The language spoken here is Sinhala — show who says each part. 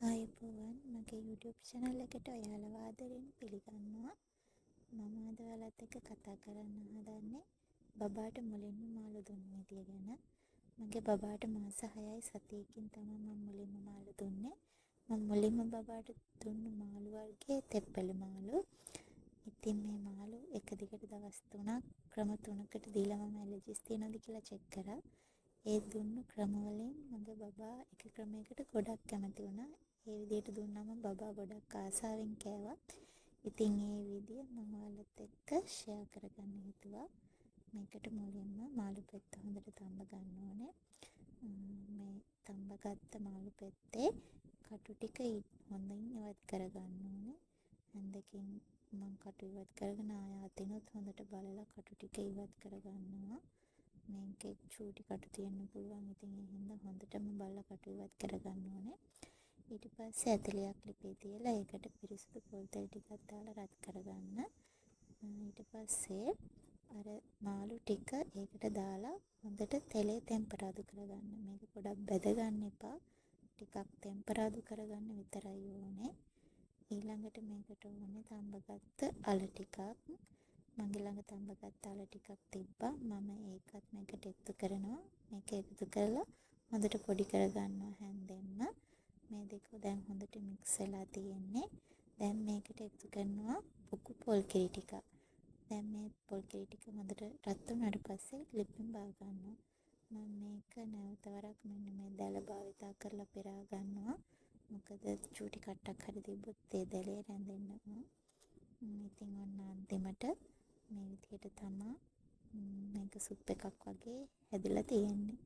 Speaker 1: ආයුබෝවන් මගේ YouTube channel එකට ඔයාලව ආදරෙන් පිළිගන්නවා. මම අද ඔයාලත් එක්ක කතා කරන්න හදන්නේ බබාට මුලින්ම මාළු දුන්න විදිය ගැන. මගේ බබාට මාස 6යි සතියකින් තමයි මම මුලින්ම මාළු දුන්නේ. මම මුලින්ම බබාට දුන්න මාළු වර්ගයේ තෙප්පල මාළු. ඉතින් මේ මාළු එක දිගට දවස් 3ක් ක්‍රම 3කට දීලා මම ඇලර්ජිස් තියෙනවද කියලා චෙක් කරා. ඒ දුන්නු ක්‍රමවලින් මගේ බබා එක ක්‍රමයකට ගොඩක් කැමති වුණා. ඒ විදිහට දුන්නාම බබා ගොඩක් ආසාවෙන් කෑවා. ඉතින් ඒ විදිය මම ඔයාලත් එක්ක ෂෙයා කරගන්න හිතුවා. මේකට මුලින්ම මාළු පෙත්ත හොඳට තඹ ගන්න ඕනේ. මේ තඹගත්ත මාළු පෙත්තේ කටු ටික හොඳින් ඉවත් කරගන්න ඕනේ. හන්දකින් මම කටු ඉවත් කරගෙන ආයතිනුත් හොඳට බලලා කටු ටික ඉවත් කරගන්නවා. මේකේ චූටි කටු තියෙන්න පුළුවන්. ඉතින් ඒ හින්දා හොඳටම බලලා කටු ඉවත් කරගන්න ඕනේ. ඊට පස්සේ ඇතලියක් ලිපේ තියලා ඒකට පිරිසිදු පොල් තෙල් ටිකක් දාලා රත් කරගන්න. ඊට පස්සේ අර මාළු ටික ඒකට දාලා හොඳට තෙලේ ටෙම්පරාදු කරගන්න. මේක පොඩක් බැද ගන්න එපා. ටිකක් ටෙම්පරාදු කරගන්න විතරයි ඕනේ. ඊළඟට මේකට ඕනේ තඹගත්ත අල ටිකක්. මගේ ළඟ තඹගත්ත අල ටිකක් තිබ්බා. මම ඒකත් මේකට එකතු කරනවා. මේක එකතු කරලා හොඳට පොඩි කරගන්නවා හැන්දෙන්න. මේ දෙක දැන් හොඳට මික්ස් වෙලා තියෙන්නේ. දැන් මේකට එකතු කරනවා පුකු පොල් කිරි ටික. දැන් මේ පොල් කිරි ටික හොඳට රත් වුණාට පස්සේ ලිපෙන් බා ගන්නවා. මම මේක නැවත වරක් මෙන්න මේ දැල භාවිතා කරලා පෙරා ගන්නවා. මොකද චූටි කට්ටක් හරි තිබ්බොත් ඒ දැලේ රැඳෙනවා. ඉතින් ඔන්න අන්තිමට මේ විදිහට තමයි මේක සුප් එකක් වගේ හැදිලා තියෙන්නේ.